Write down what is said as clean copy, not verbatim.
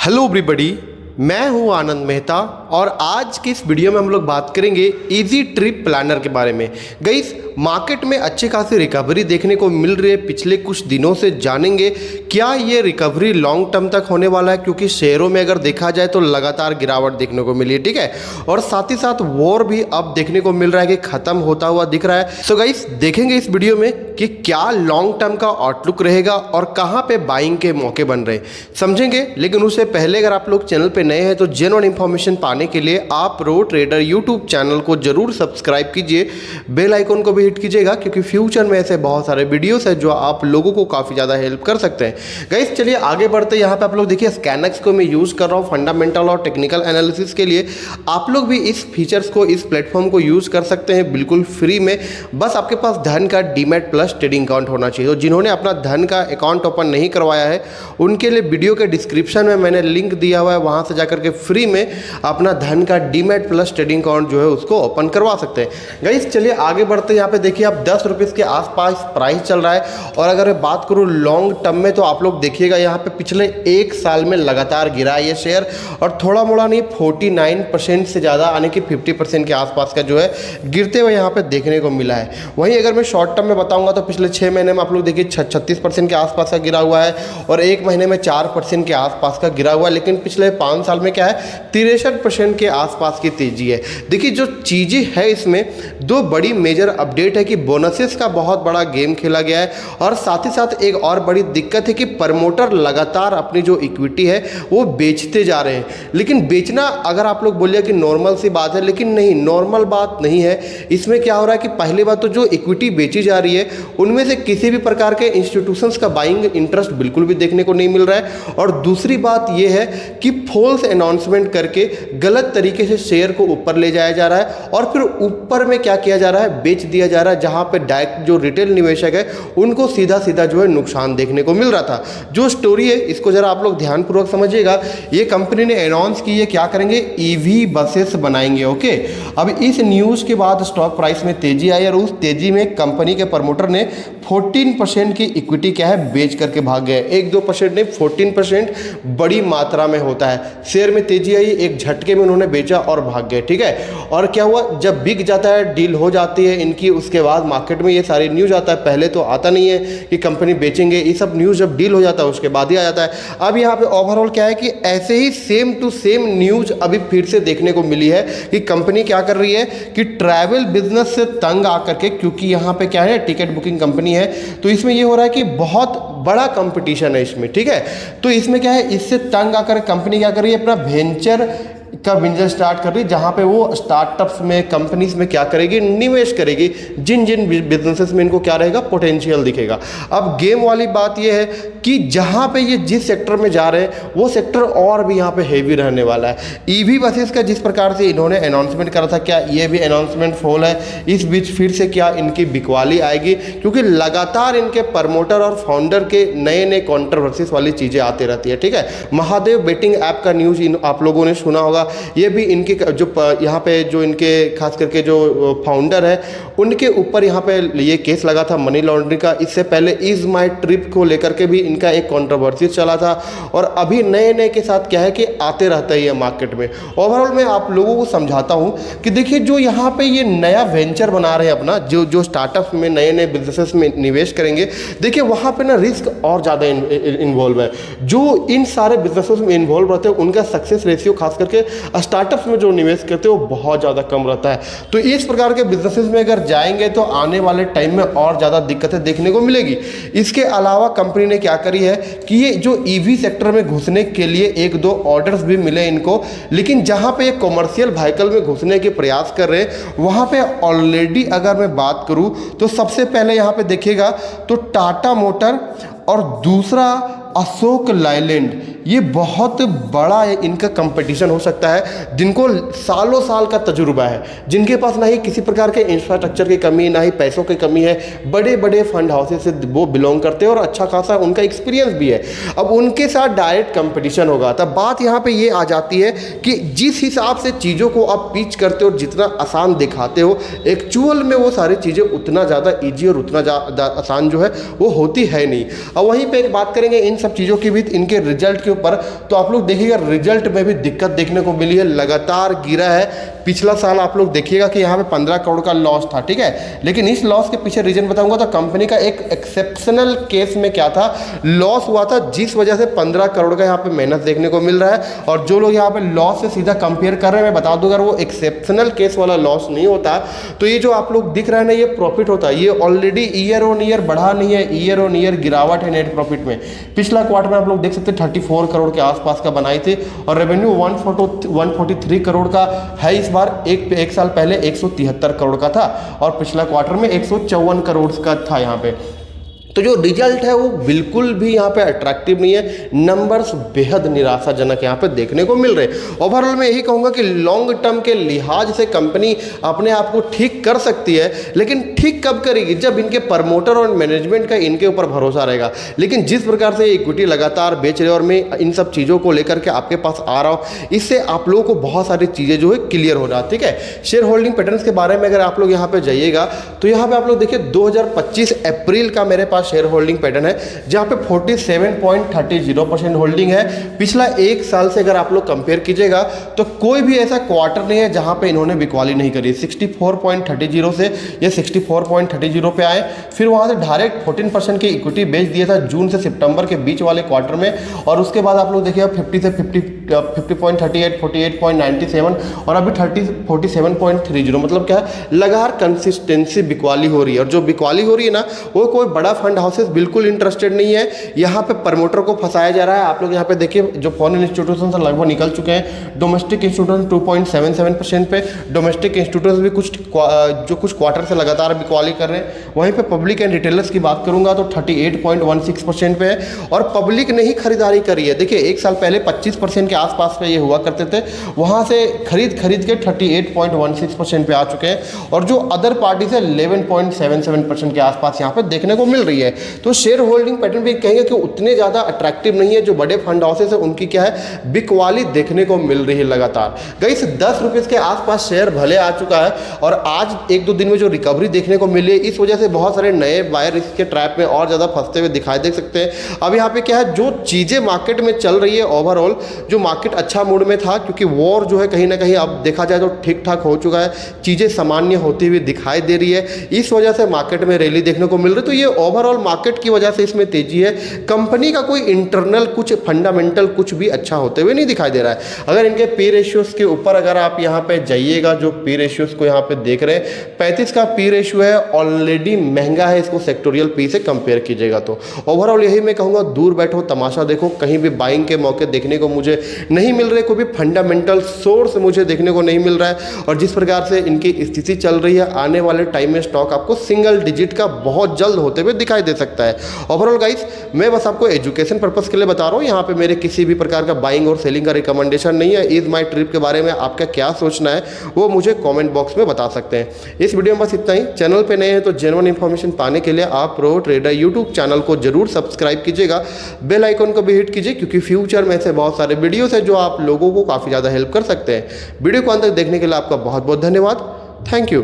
Hello everybody, मैं हूं आनंद मेहता और आज की इस वीडियो में हम लोग बात करेंगे इजी ट्रिप प्लानर के बारे में। गाइस, मार्केट में अच्छी खासी रिकवरी देखने को मिल रही है पिछले कुछ दिनों से। जानेंगे क्या ये रिकवरी लॉन्ग टर्म तक होने वाला है, क्योंकि शेयरों में अगर देखा जाए तो लगातार गिरावट देखने को मिली है, ठीक है। और साथ ही साथ वॉर भी अब देखने को मिल रहा है कि खत्म होता हुआ दिख रहा है। सो गाइस, देखेंगे इस वीडियो में कि क्या लॉन्ग टर्म का आउटलुक रहेगा और कहाँ पे बाइंग के मौके बन रहे हैं, समझेंगे। लेकिन उससे पहले अगर आप लोग चैनल पे नए हैं तो जेन्युइन इंफॉर्मेशन पाने के लिए आप प्रो ट्रेडर यूट्यूब चैनल को जरूर सब्सक्राइब कीजिए, बेल आइकन को भी हिट कीजिएगा, क्योंकि फ्यूचर में ऐसे बहुत सारे वीडियोस है जो आप लोगों को काफ़ी ज़्यादा हेल्प कर सकते हैं। गाइस, चलिए आगे बढ़ते। यहाँ पे आप लोग देखिए, स्कैनएक्स को मैं यूज़ कर रहा हूँ फंडामेंटल और टेक्निकल एनालिसिस के लिए। आप लोग भी इस फीचर्स को, इस प्लेटफॉर्म को यूज़ कर सकते हैं बिल्कुल फ्री में। बस आपके पास धन का डीमैट प्लस ट्रेडिंग अकाउंट होना चाहिए। तो जिन्होंने अपना धन का अकाउंट ओपन नहीं करवाया है उनके लिए वीडियो के डिस्क्रिप्शन में मैंने लिंक दिया हुआ है, वहाँ से जाकर के फ्री में अपना धन का डीमैट प्लस ट्रेडिंग अकाउंट जो है उसको ओपन करवा सकते हैं। गाइस, चलिए आगे बढ़ते हैं। यहाँ पे देखिए, आप 10 रुपये के आसपास प्राइस चल रहा है। और अगर मैं बात करूँ लॉन्ग टर्म में तो आप लोग देखिएगा यहाँ पे पिछले एक साल में लगातार गिरा है ये शेयर, और थोड़ा मोड़ा नहीं, 49% से ज़्यादा यानी कि 50% के आसपास का जो है गिरते हुए यहाँ पे देखने को मिला है। वहीं अगर मैं शॉर्ट टर्म में बताऊँगा तो पिछले 6 महीने में आप लोग देखिए 36% के आसपास का गिरा हुआ है, और एक महीने में 4% के आसपास का गिरा हुआ है। लेकिन पिछले 5 साल में क्या है, 63% के आसपास की तेजी है। देखिए, जो चीज़ें है इसमें दो बड़ी मेजर अपडेट है कि बोनसेस का बहुत बड़ा गेम खेला गया है, और साथ ही साथ एक और बड़ी दिक्कत है कि प्रमोटर लगातार अपनी जो इक्विटी है वो बेचते जा रहे हैं। लेकिन बेचना अगर आप लोग बोलिए कि नॉर्मल सी बात है, लेकिन नहीं, नॉर्मल बात नहीं है। इसमें क्या हो रहा है कि पहली बात तो जो इक्विटी बेची जा रही है उनमें से किसी भी प्रकार के इंस्टीट्यूशंस का बाइंग इंटरेस्ट बिल्कुल भी देखने को नहीं मिल रहा है। और दूसरी बात यह है कि फॉल्स अनाउंसमेंट करके गलत तरीके से शेयर को ऊपर ले जाया जा रहा है, और फिर ऊपर में क्या किया जा रहा है, बेच दिया जा रहा है, जहां पे डायरेक्ट जो रिटेल निवेशक है उनको सीधा सीधा जो है नुकसान देखने को मिल रहा था। जो स्टोरी है इसको जरा आप लोग ध्यानपूर्वक समझिएगा। ये कंपनी ने अनाउंस की है क्या करेंगे, ईवी बसेस बनाएंगे। ओके, अब इस न्यूज़ के बाद स्टॉक प्राइस में तेजी आई, और उस तेजी में कंपनी के प्रमोटर ने 14% की इक्विटी क्या है बेच करके भाग गए। 1-2% नहीं, 14% बड़ी मात्रा में होता है। शेयर में तेजी आई, एक झटके में उन्होंने बेचा और भाग गए, ठीक है। और क्या हुआ, जब बिक जाता है, डील हो जाती है इनकी, उसके बाद मार्केट में ये सारी न्यूज़ आता है। पहले तो आता नहीं है कि कंपनी बेचेंगे, ये सब न्यूज़ जब डील हो जाता है उसके बाद ही आ जाता है। अब यहाँ पे ओवरऑल क्या है कि ऐसे ही सेम टू सेम न्यूज़ अभी फिर से देखने को मिली है कि कंपनी क्या कर रही है कि ट्रैवल बिजनेस से तंग आकर के, क्योंकि यहाँ पे क्या है, टिकट बुकिंग कंपनी है, तो इसमें ये हो रहा है कि बहुत बड़ा कंपटीशन है इसमें, ठीक है। तो इसमें क्या है, इससे तंग आकर कंपनी क्या कर रही है, अपना वेंचर का बिजनेस स्टार्ट कर रही है, जहाँ पे वो स्टार्टअप्स में, कंपनीज में क्या करेगी, निवेश करेगी, जिन जिन बिजनेसेस में इनको क्या रहेगा, पोटेंशियल दिखेगा। अब गेम वाली बात ये है कि जहाँ पे ये जिस सेक्टर में जा रहे हैं वो सेक्टर और भी यहाँ पे हेवी रहने वाला है। ईवी बसेस का जिस प्रकार से इन्होंने अनाउंसमेंट करा था, क्या ये भी अनाउंसमेंट फॉल है? इस बीच फिर से क्या इनकी बिकवाली आएगी? क्योंकि लगातार इनके प्रमोटर और फाउंडर के नए नए कॉन्ट्रोवर्सीज वाली चीज़ें आती रहती है, ठीक है। महादेव बेटिंग ऐप का न्यूज़ आप लोगों ने सुना होगा। ये भी इनके जो यहाँ पे जो इनके खास करके जो फाउंडर है उनके ऊपर यहाँ पे ये केस लगा था मनी लॉन्ड्रिंग का। इससे पहले इज माई ट्रिप को लेकर के भी इनका एक कंट्रोवर्सी चला था, और अभी नए नए के साथ क्या है कि आते रहता है ये मार्केट में। ओवरऑल मैं आप लोगों को समझाता हूँ कि देखिए, जो यहाँ पे ये नया वेंचर बना रहे हैं अपना, जो स्टार्टअप में नए नए बिजनेसेस में निवेश करेंगे, देखिए वहाँ पे ना रिस्क और ज़्यादा इन्वॉल्व है। जो इन सारे बिजनेसेस में इन्वॉल्व रहते हैं उनका सक्सेस रेशियो खास करके स्टार्टअप्स में जो निवेश करते हैं वो बहुत ज़्यादा कम रहता है। तो इस प्रकार के बिजनेसेस में अगर जाएंगे तो आने वाले टाइम में और ज़्यादा दिक्कतें देखने को मिलेगी। इसके अलावा कंपनी ने क्या करी है कि ये जो ईवी सेक्टर में घुसने के लिए 1-2 ऑर्डर्स भी मिले इनको, लेकिन जहाँ पे ये कॉमर्शियल व्हीकल में घुसने के प्रयास कर रहे हैं वहाँ पे ऑलरेडी अगर मैं बात करूँ तो सबसे पहले यहाँ पे देखिएगा तो टाटा मोटर और दूसरा अशोक लाइलैंड, ये बहुत बड़ा इनका कंपटीशन हो सकता है, जिनको सालों साल का तजुर्बा है, जिनके पास ना ही किसी प्रकार के इंफ्रास्ट्रक्चर की कमी, ना ही पैसों की कमी है, बड़े बड़े फंड हाउसेस से वो बिलोंग करते हैं और अच्छा खासा उनका एक्सपीरियंस भी है। अब उनके साथ डायरेक्ट कंपटीशन होगा। तब बात यहाँ पे ये आ जाती है कि जिस हिसाब से चीज़ों को आप पिच करते हो, जितना आसान दिखाते हो, एक्चुअल में वो सारी चीज़ें उतना ज़्यादा ईजी और उतना ज़्यादा आसान जो है वो होती है नहीं। अब वहीं पर बात करेंगे इन सब चीज़ों के बीच इनके रिजल्ट के ऊपर, तो आप लोग देखिएगा रिजल्ट में भी दिक्कत देखने को मिली है, लगातार गिरा है। पिछला साल आप लोग देखिएगा कि यहाँ पे 15 करोड़ का लॉस था, ठीक है। लेकिन इस लॉस के पीछे रीजन बताऊंगा तो कंपनी का एक एक्सेप्शनल केस में क्या था, लॉस हुआ था, जिस वजह से 15 करोड़ का यहाँ पे मेहनत देखने को मिल रहा है। और जो लोग यहाँ पे लॉस से सीधा कंपेयर कर रहे हैं, मैं बता दूं अगर वो एक्सेप्शनल केस वाला लॉस नहीं होता तो ये जो आप लोग दिख रहा है ना, ये प्रॉफिट होता है। ये ऑलरेडी ईयर ऑन ईयर बढ़ा नहीं है, ईयर ऑन ईयर गिरावट है नेट प्रॉफिट में। पिछला क्वार्टर में आप लोग देख सकते हैं 34 करोड़ के आसपास का बनाई थी और रेवेन्यू 143 करोड़ का है। इस बार एक साल पहले 173 करोड़ का था और पिछला क्वार्टर में 154 करोड़ का था यहाँ पे। तो जो रिजल्ट है वो बिल्कुल भी यहाँ पे अट्रैक्टिव नहीं है, नंबर्स बेहद निराशाजनक यहाँ पे देखने को मिल रहे हैं। ओवरऑल मैं यही कहूँगा कि लॉन्ग टर्म के लिहाज से कंपनी अपने आप को ठीक कर सकती है, लेकिन ठीक कब करेगी, जब इनके प्रमोटर और मैनेजमेंट का इनके ऊपर भरोसा रहेगा। लेकिन जिस प्रकार से इक्विटी लगातार बेच रहे और मैं इन सब चीज़ों को लेकर के आपके पास आ रहा हूँ, इससे आप लोगों को बहुत सारी चीज़ें जो है क्लियर हो जाती, ठीक है। शेयर होल्डिंग पैटर्न्स के बारे में अगर आप लोग यहाँ पे जाइएगा तो यहाँ पे आप लोग देखिए 2025 अप्रैल का मेरे पास शेयर होल्डिंग पैटर्न है, जहां पे 47.30% होल्डिंग है। पिछला एक साल से अगर आप लोग कंपेयर कीजिएगा तो कोई भी ऐसा क्वार्टर नहीं है जहां पे इन्होंने बिकवाली नहीं करी। 64.30 से ये 64.30 पे आए, फिर वहां से डायरेक्ट 14% की इक्विटी बेच दिया था जून से सितंबर के बीच वाले क्वार्टर में, और उसके बाद आप लोग देखिए 50 से 50.38, 48.97 और अभी 47.30, मतलब क्या है, लगातार कंसिस्टेंसी बिकवाली हो रही है। और जो बिकवाली हो रही है ना, वो कोई बड़ा फंड हाउसेस बिल्कुल इंटरेस्टेड नहीं है, यहाँ पे प्रमोटर को फंसाया जा रहा है। आप लोग यहाँ पे देखिए जो फॉरेन इंस्टीट्यूशन लगभग निकल चुके हैं, डोमेस्टिक इंस्टीट्यूशन 2.77% पे, डोमेस्टिक इंस्टीट्यूशन भी कुछ क्वार्टर से लगातार बिकवाली कर रहे हैं। वहीं पे पब्लिक एंड रिटेलर्स की बात करूंगा तो 38.16% पे है और पब्लिक ने ही खरीदारी करी है। देखिए एक साल पहले 25% के आसपास पे ये हुआ करते थे, वहाँ से खरीद के 38.16% पे आ चुके हैं और जो अदर पार्टी से 11.77% के आसपास यहाँ पे देखने को मिल रही है। तो शेयर होल्डिंग पैटर्न भी कहेंगे कि उतने ज़्यादा अट्रैक्टिव नहीं है। जो बड़े फंड हाउसेस है उनकी क्या है, बिकवाली देखने को मिल रही है लगातार। गाइस 10 रुपये के आसपास शेयर भले आ चुका है और आज एक दो दिन में जो रिकवरी देखने को मिली है, इस वजह से बहुत सारे नए बायर इसके ट्रैप में और ज़्यादा फंसते हुए दिखाई दे सकते हैं। अब यहाँ पे क्या है, जो चीज़ें मार्केट में चल रही है, ओवरऑल जो मार्केट अच्छा मूड में था, क्योंकि वॉर जो है कहीं ना कहीं अब देखा जाए तो ठीक ठाक हो चुका है, चीज़ें सामान्य होती हुई दिखाई दे रही है, इस वजह से मार्केट में रैली देखने को मिल रही है। तो ये ओवरऑल मार्केट की वजह से इसमें तेजी है। कंपनी का कोई इंटरनल कुछ फंडामेंटल कुछ भी अच्छा होते हुए नहीं दिखाई दे रहा है। अगर इनके पी रेशियोज के ऊपर अगर आप यहाँ पे जाइएगा, जो पी रेशियोज को यहाँ पे देख रहे हैं, 35 का पी रेशियो है, ऑलरेडी महंगा है, इसको सेक्टोरियल पी से कंपेयर कीजिएगा तो। ओवरऑल यही मैं कहूँगा, दूर बैठो तमाशा देखो, कहीं भी बाइंग के मौके देखने को मुझे नहीं मिल रहे, कोई भी फंडामेंटल सोर्स मुझे देखने को नहीं मिल रहा है। और जिस प्रकार से इनकी स्थिति चल रही है, आने वाले टाइम में स्टॉक आपको सिंगल डिजिट का बहुत जल्द होते हुए दिखाई दे सकता है। ओवरऑल गाइस मैं बस आपको एजुकेशन पर्पस के लिए बता रहा हूँ, यहाँ पे मेरे किसी भी प्रकार का बाइंग और सेलिंग का रिकमेंडेशन नहीं है। इज माई ट्रिप के बारे में आपका क्या सोचना है वो मुझे कमेंट बॉक्स में बता सकते हैं। इस वीडियो में बस इतना ही। चैनल पे नए हैं तो जेन्युइन इन्फॉर्मेशन पाने के लिए आप प्रो ट्रेडर यूट्यूब चैनल को जरूर सब्सक्राइब कीजिएगा, बेल आइकन को भी हिट कीजिए, क्योंकि फ्यूचर में ऐसे बहुत सारे वीडियोस है जो आप लोगों को काफ़ी ज़्यादा हेल्प कर सकते हैं। वीडियो को अंत तक देखने के लिए आपका बहुत बहुत धन्यवाद। Thank you.